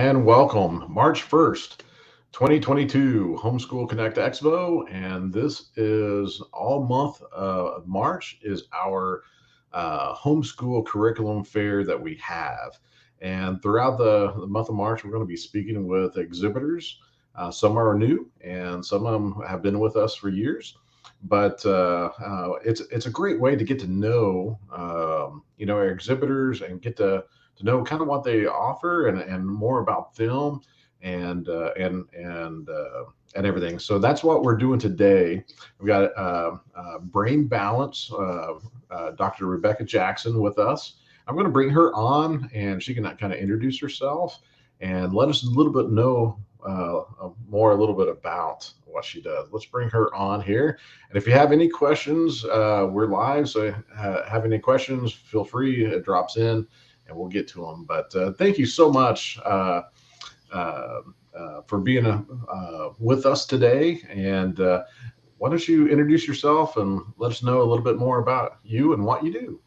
and welcome. March 1st, 2022, Homeschool Connect Expo. And this is all month of March is our Homeschool Curriculum Fair that we have. And throughout the month of March, we're going to be speaking with exhibitors. Some are new and some of them have been with us for years. But it's a great way to get to know our exhibitors and get to know kind of what they offer and more about film and everything. So that's what we're doing today. We've got Brain Balance, Dr. Rebecca Jackson with us. I'm going to bring her on, and she can kind of introduce herself and let us a little bit know a little bit about what she does. Let's bring her on here. And if you have any questions, we're live. So have any questions, feel free. It drops in and we'll get to them. But thank you so much for being with us today. And why don't you introduce yourself and let us know a little bit more about you and what you do?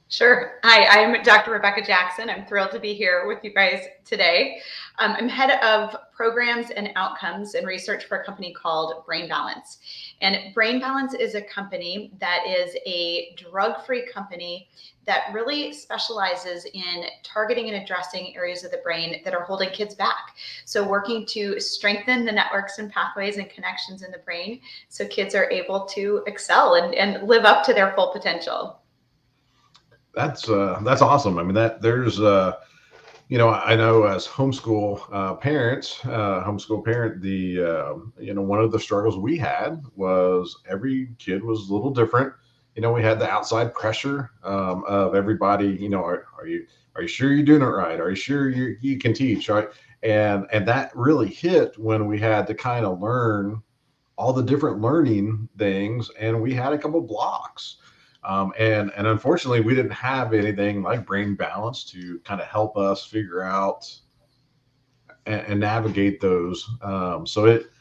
Sure. Hi, I'm Dr. Rebecca Jackson. I'm thrilled to be here with you guys today. I'm head of programs and outcomes and research for a company called Brain Balance. And Brain Balance is a company that is a drug-free company that really specializes in targeting and addressing areas of the brain that are holding kids back. So working to strengthen the networks and pathways and connections in the brain so kids are able to excel and live up to their full potential. That's awesome. I mean, I know as homeschool parent, one of the struggles we had was every kid was a little different. We had the outside pressure of everybody. Are you sure you're doing it right? Are you sure you can teach? Right? And that really hit when we had to kind of learn all the different learning things, and we had a couple blocks. And unfortunately, we didn't have anything like Brain Balance to kind of help us figure out and navigate those. So it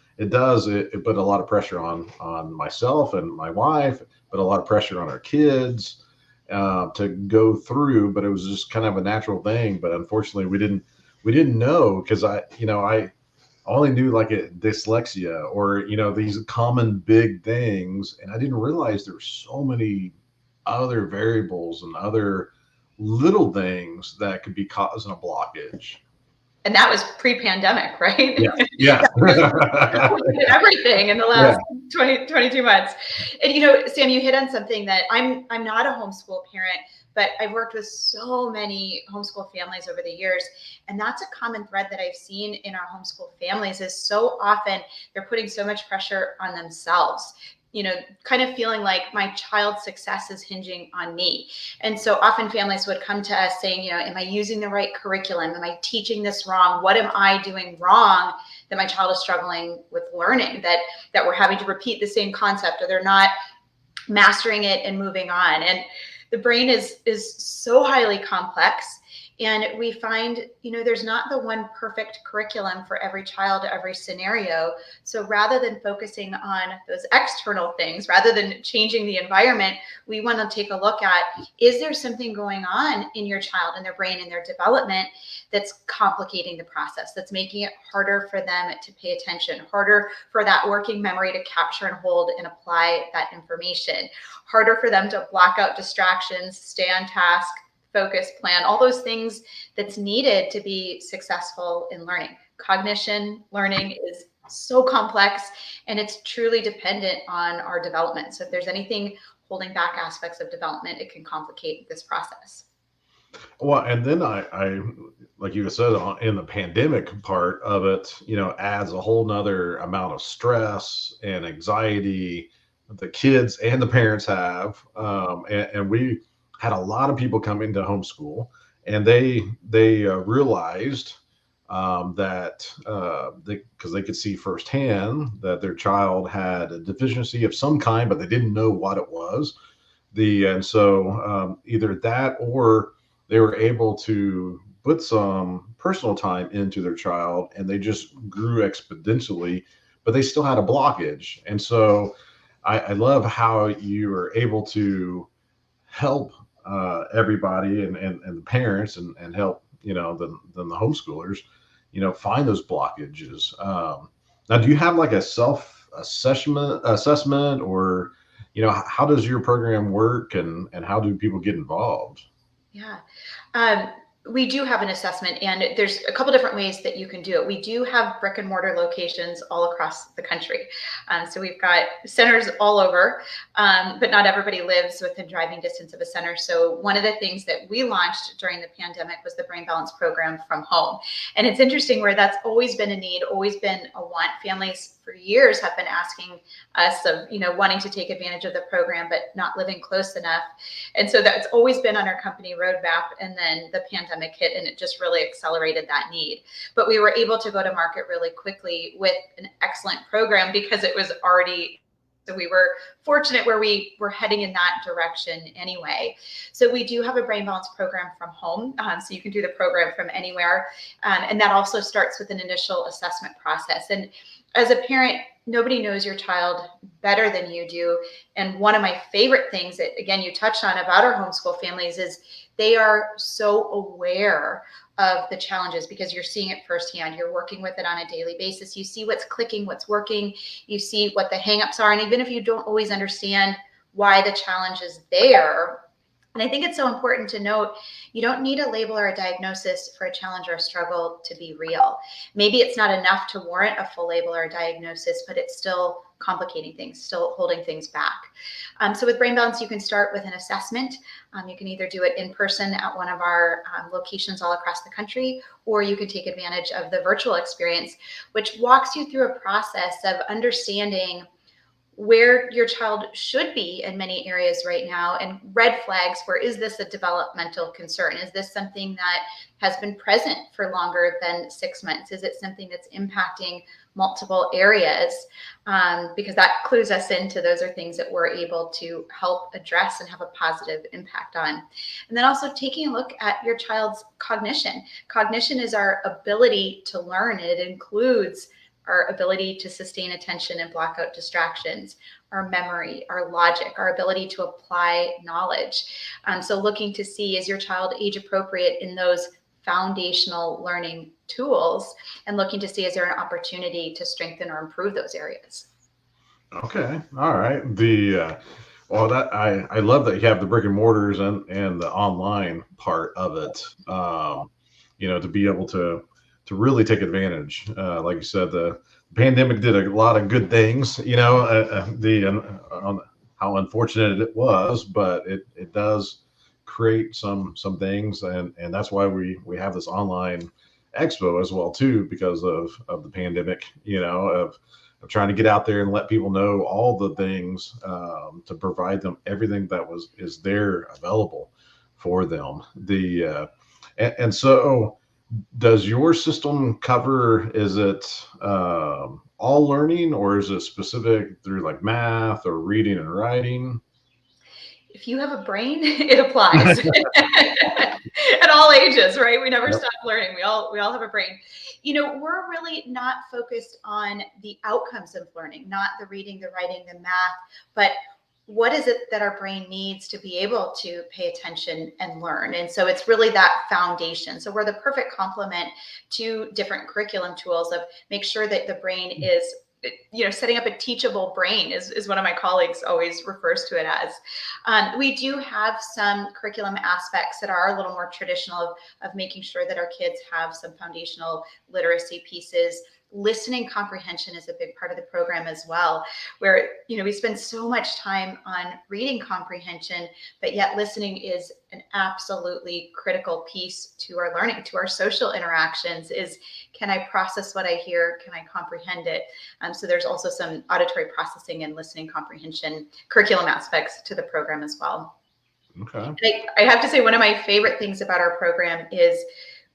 put a lot of pressure on myself and my wife, but a lot of pressure on our kids to go through. But it was just kind of a natural thing. But unfortunately, we didn't know, because I only knew like dyslexia or these common big things, and I didn't realize there were so many other variables and other little things that could be causing a blockage. And that was pre-pandemic, right? Yeah. Everything in the last 22 months. And Sam, you hit on something that I'm not a homeschool parent, but I've worked with so many homeschool families over the years. And that's a common thread that I've seen in our homeschool families is so often they're putting so much pressure on themselves, kind of feeling like my child's success is hinging on me. And so often families would come to us saying, am I using the right curriculum? Am I teaching this wrong? What am I doing wrong that my child is struggling with learning, that we're having to repeat the same concept, or they're not mastering it and moving on? And the brain is so highly complex. And we find, there's not the one perfect curriculum for every child, every scenario. So rather than focusing on those external things, rather than changing the environment, we want to take a look at, is there something going on in your child, in their brain, in their development that's complicating the process, that's making it harder for them to pay attention, harder for that working memory to capture and hold and apply that information, harder for them to block out distractions, stay on task, focus, plan, all those things that's needed to be successful in learning. Cognition, learning is so complex, and it's truly dependent on our development. So if there's anything holding back aspects of development, it can complicate this process. Well, and then I like you said, in the pandemic part of it, adds a whole nother amount of stress and anxiety that the kids and the parents have. And we had a lot of people come into homeschool, and they realized that because they could see firsthand that their child had a deficiency of some kind, but they didn't know what it was. So either that, or they were able to put some personal time into their child, and they just grew exponentially, but they still had a blockage. And so I love how you were able to help everybody and the parents and help, the homeschoolers, find those blockages. Now, do you have like a self assessment, or how does your program work, and how do people get involved? Yeah. Um, we do have an assessment, and there's a couple different ways that you can do it. We do have brick and mortar locations all across the country. So we've got centers all over, but not everybody lives within driving distance of a center. So one of the things that we launched during the pandemic was the Brain Balance program from home. And it's interesting where that's always been a need, always been a want. Families for years have been asking us of, wanting to take advantage of the program, but not living close enough. And so that's always been on our company roadmap. And then the pandemic hit, and it just really accelerated that need. But we were able to go to market really quickly with an excellent program because it was already, so we were fortunate where we were heading in that direction anyway. So we do have a brain balance program from home. So you can do the program from anywhere. And that also starts with an initial assessment process. And as a parent, nobody knows your child better than you do. And one of my favorite things that, again, you touched on about our homeschool families is they are so aware of the challenges because you're seeing it firsthand. You're working with it on a daily basis. You see what's clicking, what's working. You see what the hangups are. And even if you don't always understand why the challenge is there, and I think it's so important to note, you don't need a label or a diagnosis for a challenge or a struggle to be real. Maybe it's not enough to warrant a full label or a diagnosis, but it's still complicating things, still holding things back. So with Brain Balance, you can start with an assessment. You can either do it in person at one of our locations all across the country, or you can take advantage of the virtual experience, which walks you through a process of understanding where your child should be in many areas right now, and red flags for, is this a developmental concern? Is this something that has been present for longer than 6 months? Is it something that's impacting multiple areas? Because that clues us into those are things that we're able to help address and have a positive impact on. And then also taking a look at your child's cognition. Cognition is our ability to learn, and it includes our ability to sustain attention and block out distractions, our memory, our logic, our ability to apply knowledge. So looking to see, is your child age appropriate in those foundational learning tools, and looking to see, is there an opportunity to strengthen or improve those areas? Okay, all right. Well, that I love that you have the brick and mortars and the online part of it. To be able to really take advantage. Like you said, the pandemic did a lot of good things. How unfortunate it was, but it does create some things, and that's why we have this online expo as well too, because of the pandemic. Of trying to get out there and let people know all the things, to provide them everything that is there available for them. And so, does your system cover, is it all learning, or is it specific through like math or reading and writing? If you have a brain, it applies at all ages, right? We never Yep. stop learning. We all have a brain. We're really not focused on the outcomes of learning, not the reading, the writing, the math, but what is it that our brain needs to be able to pay attention and learn? And so it's really that foundation. So we're the perfect complement to different curriculum tools of make sure that the brain is, setting up a teachable brain is one of my colleagues always refers to it as. We do have some curriculum aspects that are a little more traditional of making sure that our kids have some foundational literacy pieces. Listening comprehension is a big part of the program as well, where we spend so much time on reading comprehension, but yet listening is an absolutely critical piece to our learning, to our social interactions. Is, can I process what I hear? Can I comprehend it? So there's also some auditory processing and listening comprehension curriculum aspects to the program as well. Okay. I have to say, one of my favorite things about our program is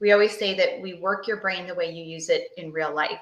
we always say that we work your brain the way you use it in real life.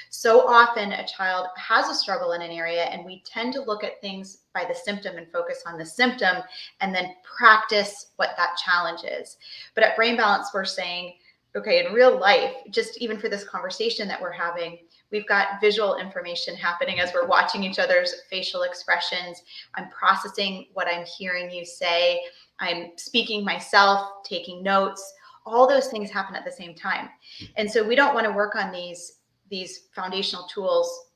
So often a child has a struggle in an area, and we tend to look at things by the symptom and focus on the symptom and then practice what that challenge is. But at Brain Balance, we're saying, okay, in real life, just even for this conversation that we're having, we've got visual information happening as we're watching each other's facial expressions. I'm processing what I'm hearing you say. I'm speaking myself, taking notes. all those things happen at the same time. And so we don't want to work on these foundational tools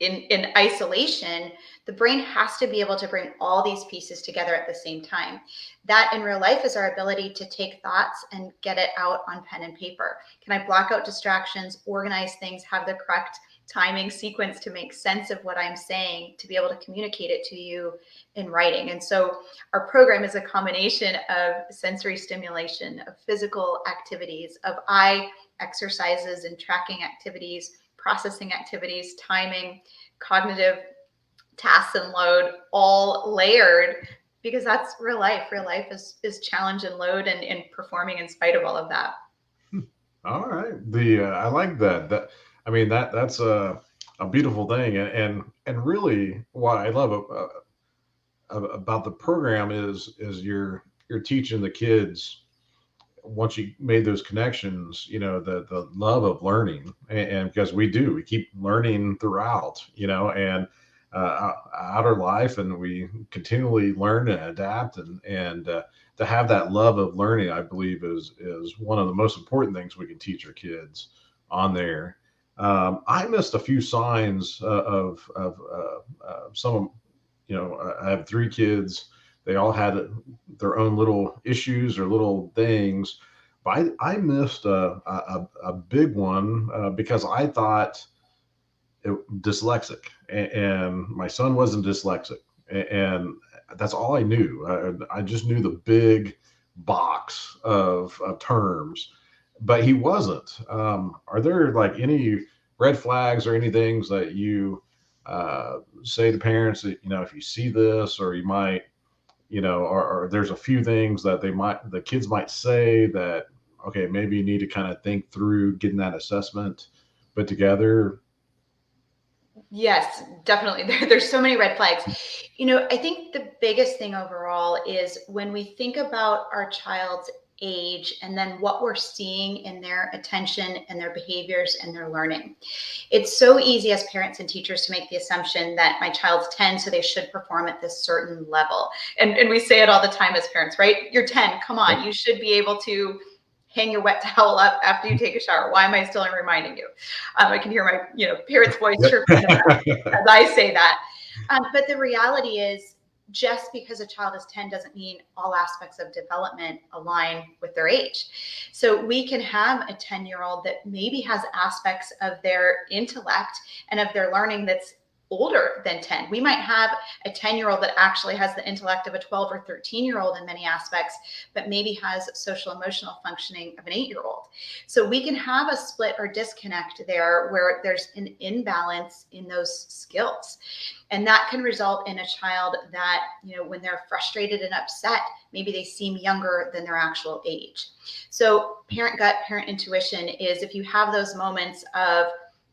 in isolation. The brain has to be able to bring all these pieces together at the same time. That in real life is our ability to take thoughts and get it out on pen and paper. Can I block out distractions, organize things, have the correct timing sequence to make sense of what I'm saying, to be able to communicate it to you in writing? And so our program is a combination of sensory stimulation, of physical activities, of eye exercises and tracking activities, processing activities, timing, cognitive tasks and load, all layered, because that's real life. Real life is challenge and load and performing in spite of all of that. All right. I like that. I mean that's a beautiful thing, and really what I love about the program is you're teaching the kids, once you made those connections, the love of learning, and because we keep learning throughout, and out our life, and we continually learn and adapt, and to have that love of learning, I believe is one of the most important things we can teach our kids on there. I missed a few signs of some of, I have three kids. They all had their own little issues or little things, but I missed a big one because I thought dyslexic, and my son wasn't dyslexic, and that's all I knew. I just knew the big box of terms, but he wasn't. Are there like any red flags or any things that you say to parents that, if you see this, or you might, or there's a few things that the kids might say that, okay, maybe you need to kind of think through getting that assessment put together? Yes, definitely. There's so many red flags. I think the biggest thing overall is when we think about our child's age and then what we're seeing in their attention and their behaviors and their learning. It's so easy as parents and teachers to make the assumption that my child's 10, so they should perform at this certain level. And we say it all the time as parents, right? You're 10, come on, you should be able to hang your wet towel up after you take a shower. Why am I still reminding you? I can hear my parents' voice chirping as I say that. But the reality is, just because a child is 10 doesn't mean all aspects of development align with their age. So we can have a 10-year-old that maybe has aspects of their intellect and of their learning that's older than 10. We might have a 10-year-old that actually has the intellect of a 12 or 13-year-old in many aspects, but maybe has social emotional functioning of an 8-year-old. So we can have a split or disconnect there where there's an imbalance in those skills. And that can result in a child that, when they're frustrated and upset, maybe they seem younger than their actual age. So parent gut, parent intuition is, if you have those moments of,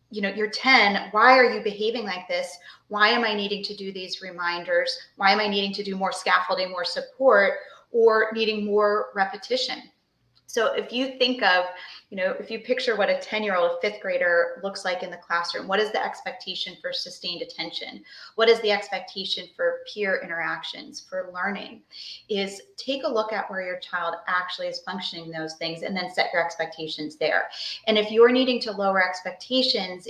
you're 10, why are you behaving like this? Why am I needing to do these reminders? Why am I needing to do more scaffolding, more support, or needing more repetition? So if you think of, if you picture what a 10-year-old fifth grader looks like in the classroom, what is the expectation for sustained attention? What is the expectation for peer interactions, for learning? Is take a look at where your child actually is functioning those things, and then set your expectations there. And if you're needing to lower expectations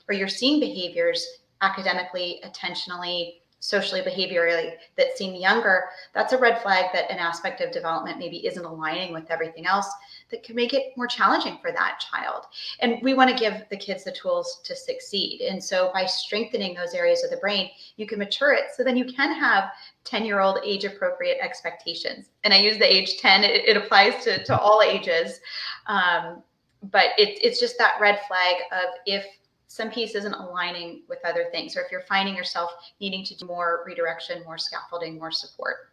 or you're seeing behaviors academically, attentionally, socially, behaviorally that seem younger, that's a red flag that an aspect of development maybe isn't aligning with everything else that can make it more challenging for that child. And we want to give the kids the tools to succeed. And so by strengthening those areas of the brain, you can mature it so then you can have 10-year-old age appropriate expectations. And I use the age 10, it applies to all ages. But it's just that red flag of if some piece isn't aligning with other things, or if you're finding yourself needing to do more redirection, more scaffolding, more support.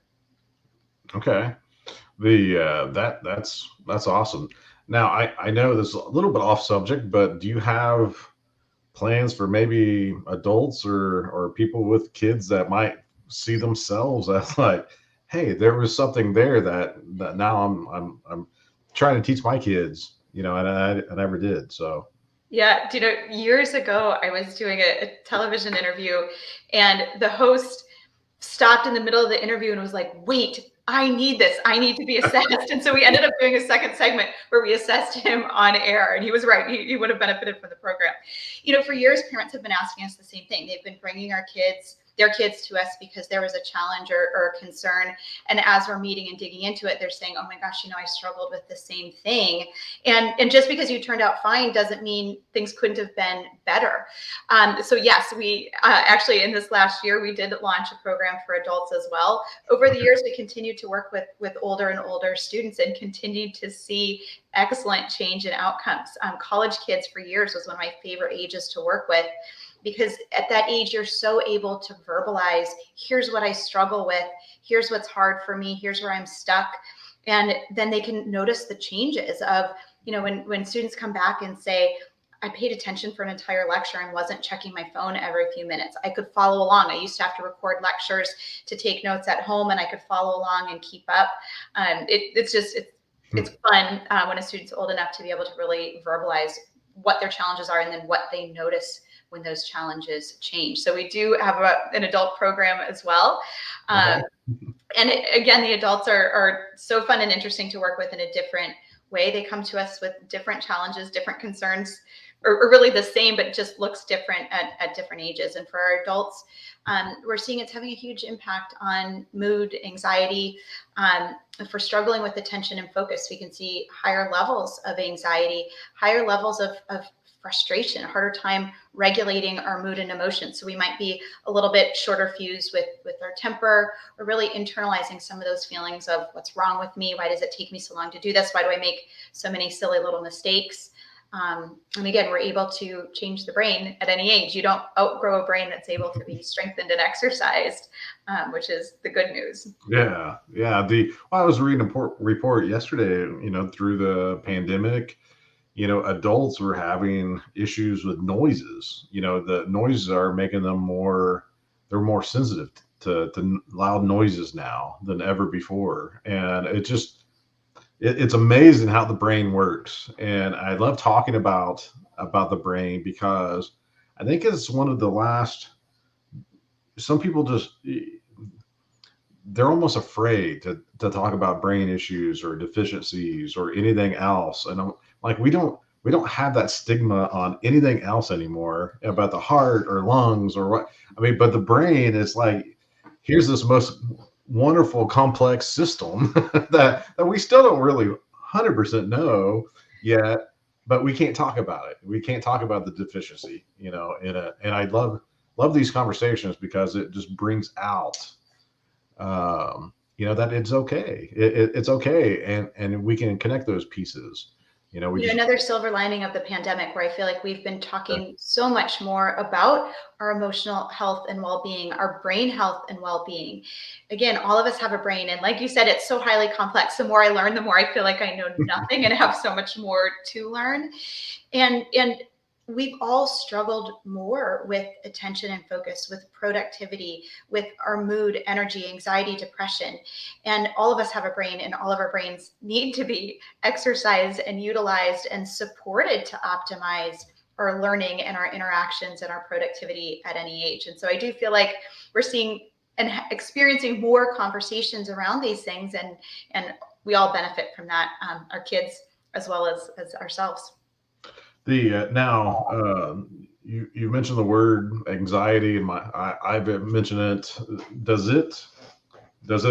Okay. That's awesome. Now I know this is a little bit off subject, but do you have plans for maybe adults or people with kids that might see themselves as like, hey, there was something there that now I'm trying to teach my kids, and I never did. So Yeah, years ago, I was doing a television interview, and the host stopped in the middle of the interview and was like, wait, I need this. I need to be assessed. And so we ended up doing a second segment where we assessed him on air. And he was right. He would have benefited from the program. For years, parents have been asking us the same thing. They've been bringing their kids to us because there was a challenge or a concern. And as we're meeting and digging into it, they're saying, oh my gosh, I struggled with the same thing. And just because you turned out fine doesn't mean things couldn't have been better. So yes, we actually in this last year, we did launch a program for adults as well. Over the years, we continued to work with older and older students and continued to see excellent change in outcomes. College kids for years was one of my favorite ages to work with, because at that age, you're so able to verbalize, here's what I struggle with, here's what's hard for me, here's where I'm stuck. And then they can notice the changes of, when students come back and say, I paid attention for an entire lecture and wasn't checking my phone every few minutes. I could follow along. I used to have to record lectures to take notes at home, and I could follow along and keep up. It's fun when a student's old enough to be able to really verbalize what their challenges are and then what they notice when those challenges change. So we do have an adult program as well. Okay. And again, the adults are so fun and interesting to work with in a different way. They come to us with different challenges, different concerns, or really the same, but just looks different at different ages. And for our adults, we're seeing it's having a huge impact on mood, anxiety. For struggling with attention and focus, we can see higher levels of anxiety, higher levels of frustration, a harder time regulating our mood and emotions. So we might be a little bit shorter fused with our temper, or really internalizing some of those feelings of what's wrong with me? Why does it take me so long to do this? Why do I make so many silly little mistakes? And again, we're able to change the brain at any age. You don't outgrow a brain that's able to be strengthened and exercised, which is the good news. Yeah. I was reading a report yesterday, through the pandemic, adults were having issues with noises. The noises are making them they're more sensitive to loud noises now than ever before. And it's amazing how the brain works. And I love talking about the brain, because I think it's one of the last, some people they're almost afraid to talk about brain issues or deficiencies or anything else. And I'm like, we don't have that stigma on anything else anymore about the heart or lungs or what. I mean, but the brain is like, here's this most wonderful complex system that we still don't really 100% know yet, but we can't talk about it. We can't talk about the deficiency, and I love these conversations, because it just brings out that it's okay. It's okay, and we can connect those pieces. Another silver lining of the pandemic, where I feel like we've been talking so much more about our emotional health and well-being, our brain health and well-being. Again, all of us have a brain, and like you said, it's so highly complex. The more I learn, the more I feel like I know nothing and have so much more to learn. And we've all struggled more with attention and focus, with productivity, with our mood, energy, anxiety, depression. And all of us have a brain, and all of our brains need to be exercised and utilized and supported to optimize our learning and our interactions and our productivity at any age. And so I do feel like we're seeing and experiencing more conversations around these things, and we all benefit from that, our kids as well as ourselves. You mentioned the word anxiety, and I've mentioned it. Does it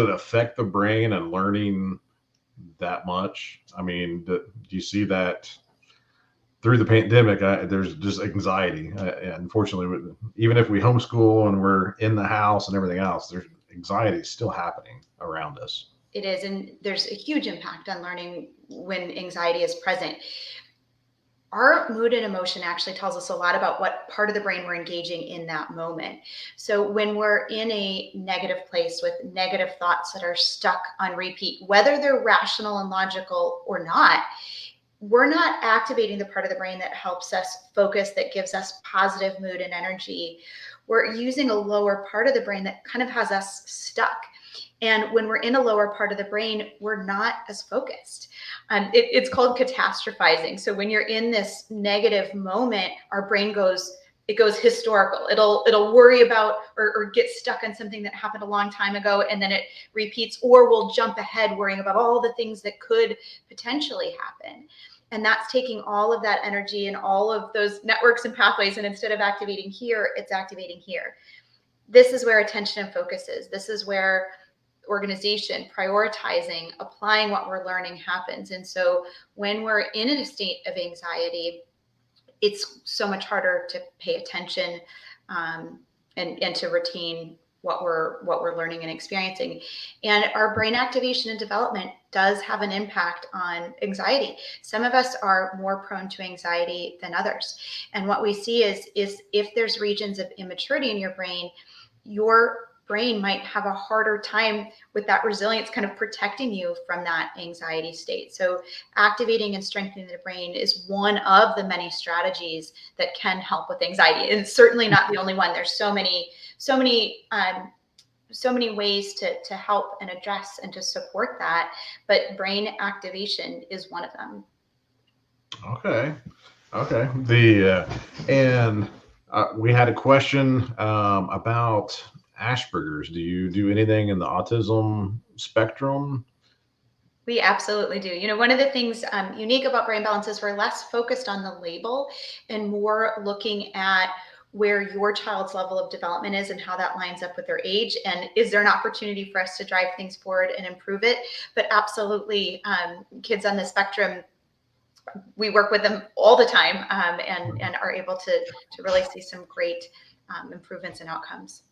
affect the brain and learning that much? I mean, do you see that through the pandemic? There's just anxiety. Unfortunately, even if we homeschool and we're in the house and everything else, there's anxiety still happening around us. It is, and there's a huge impact on learning when anxiety is present. Our mood and emotion actually tells us a lot about what part of the brain we're engaging in that moment. So when we're in a negative place with negative thoughts that are stuck on repeat, whether they're rational and logical or not, we're not activating the part of the brain that helps us focus, that gives us positive mood and energy. We're using a lower part of the brain that kind of has us stuck. And when we're in a lower part of the brain, we're not as focused. It's called catastrophizing. So when you're in this negative moment, our brain goes it goes historical. It'll worry about or get stuck on something that happened a long time ago, and then it repeats, or will jump ahead worrying about all the things that could potentially happen. And that's taking all of that energy and all of those networks and pathways, and instead of activating here, it's activating here. This is where attention and focus is. This is where organization, prioritizing, applying what we're learning happens. And so when we're in a state of anxiety, it's so much harder to pay attention and to retain what we're learning and experiencing. And our brain activation and development does have an impact on anxiety. Some of us are more prone to anxiety than others. And what we see is if there's regions of immaturity in your brain might have a harder time with that resilience kind of protecting you from that anxiety state. So activating and strengthening the brain is one of the many strategies that can help with anxiety. And it's certainly not the only one. There's so many ways to help and address and to support that, but brain activation is one of them. Okay. We had a question about Asperger's. Do you do anything in the autism spectrum? We absolutely do. One of the things unique about brain balance is we're less focused on the label and more looking at where your child's level of development is and how that lines up with their age, and is there an opportunity for us to drive things forward and improve it. But absolutely, kids on the spectrum, we work with them all the time, and are able to really see some great improvements and outcomes.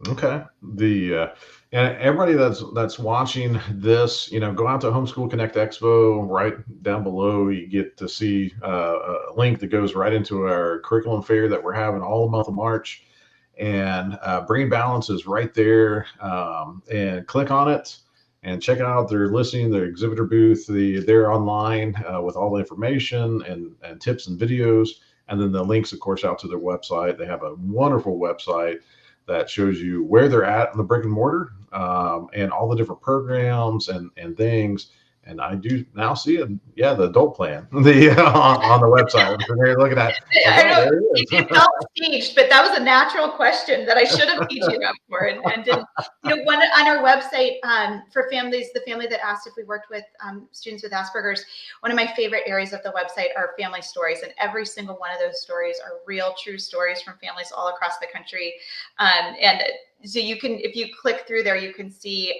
Okay. And everybody that's watching this, go out to Homeschool Connect Expo. Right down below, you get to see a link that goes right into our curriculum fair that we're having all the month of March. And Brain Balance is right there. And click on it and check out their listing, their exhibitor booth. They're online with all the information and tips and videos. And then the links, of course, out to their website. They have a wonderful website that shows you where they're at in the brick and mortar, and all the different programs and things. And I do now see it. Yeah, the adult plan on the website. So there, looking at. I know it felt staged, but that was a natural question that I should have teed you up for, and didn't. One on our website for families, the family that asked if we worked with students with Asperger's. One of my favorite areas of the website are family stories, and every single one of those stories are real, true stories from families all across the country. And so you can, if you click through there, you can see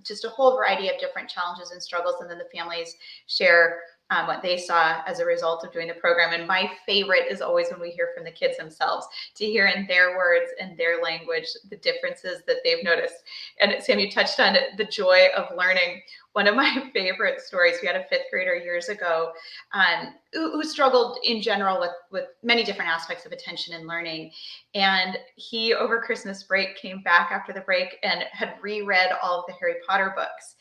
just a whole variety of different challenges and struggles, and then the families share what they saw as a result of doing the program. And my favorite is always when we hear from the kids themselves, to hear in their words and their language the differences that they've noticed. And Sam, you touched on it, the joy of learning. One of my favorite stories, we had a fifth grader years ago who struggled in general with many different aspects of attention and learning. And he, over Christmas break, came back after the break and had reread all of the Harry Potter books.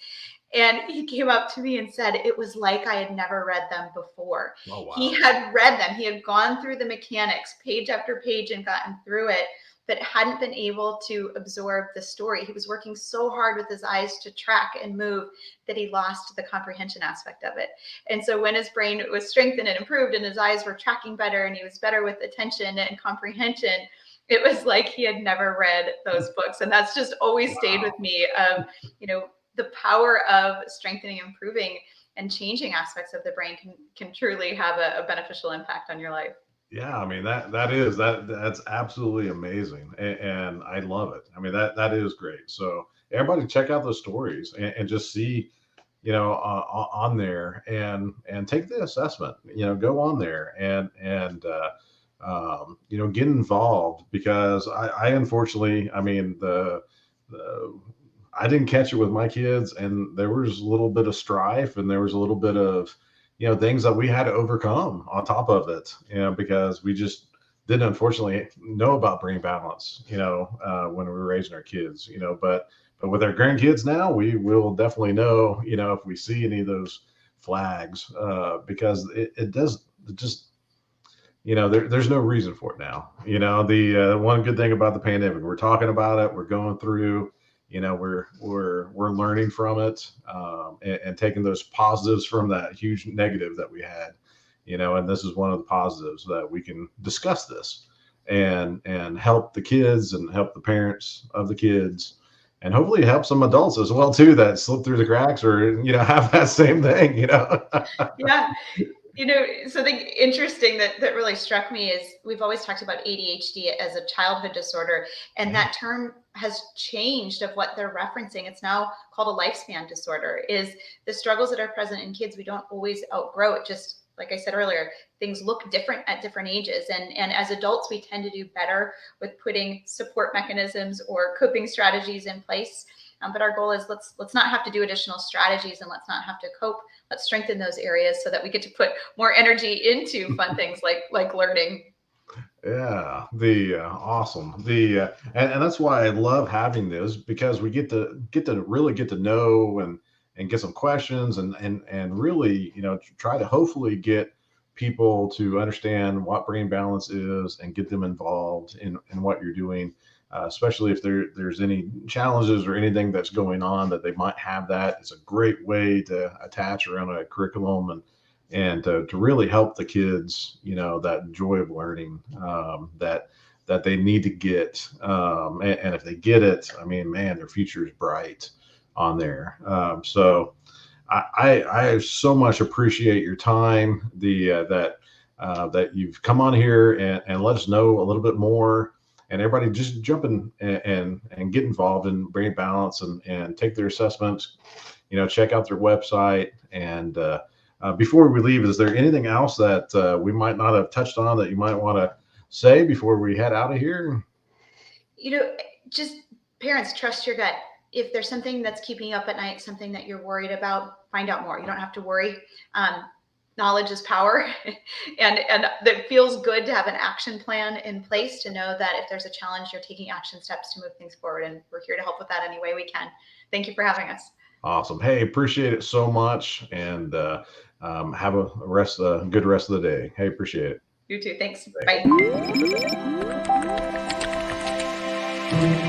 And he came up to me and said, it was like I had never read them before. Oh, wow. He had read them. He had gone through the mechanics page after page and gotten through it, but hadn't been able to absorb the story. He was working so hard with his eyes to track and move that he lost the comprehension aspect of it. And so when his brain was strengthened and improved and his eyes were tracking better and he was better with attention and comprehension, it was like he had never read those books. And that's just always stayed with me of, the power of strengthening, improving, and changing aspects of the brain can truly have a beneficial impact on your life. Yeah, I mean that's absolutely amazing, and I love it. I mean that is great. So everybody check out those stories and just see, on there and take the assessment. Go on there and get involved, because I unfortunately, I mean the I didn't catch it with my kids, and there was a little bit of strife, and there was a little bit of, things that we had to overcome on top of it, because we just didn't unfortunately know about brain balance, when we were raising our kids, but with our grandkids now, we will definitely know, if we see any of those flags, because it does just, there's no reason for it now. The one good thing about the pandemic, we're talking about it, we're going through, we're learning from it, and taking those positives from that huge negative that we had, and this is one of the positives that we can discuss this. and help the kids and help the parents of the kids, and hopefully help some adults as well too that slip through the cracks or have that same thing. Yeah. Something interesting that really struck me is we've always talked about ADHD as a childhood disorder, and Yeah. that term has changed of what they're referencing. It's now called a lifespan disorder. Is the struggles that are present in kids, we don't always outgrow it. Just like I said earlier, things look different at different ages, and as adults, we tend to do better with putting support mechanisms or coping strategies in place. But our goal is let's not have to do additional strategies, and let's not have to cope. Let's strengthen those areas so that we get to put more energy into fun things like learning. Yeah, the awesome. The and that's why I love having this, because we get to really get to know and get some questions and really try to hopefully get people to understand what brain balance is and get them involved in what you're doing, especially if there's any challenges or anything that's going on that they might have. That it's a great way to attach around a curriculum and to really help the kids, that joy of learning, that they need to get. And if they get it, I mean, man, their future is bright on there. So I so much appreciate your time, that you've come on here and let us know a little bit more. And everybody just jump in and get involved in brain balance and take their assessments. Check out their website. And before we leave, is there anything else that we might not have touched on that you might want to say before we head out of here? You know, just parents, trust your gut. If there's something that's keeping you up at night, something that you're worried about, find out more. You don't have to worry. Knowledge is power, and it feels good to have an action plan in place to know that if there's a challenge, you're taking action steps to move things forward, and we're here to help with that any way we can. Thank you for having us. Awesome. Hey, appreciate it so much, and have a good rest of the day. Hey, appreciate it. You too. Thanks. Thanks. Bye.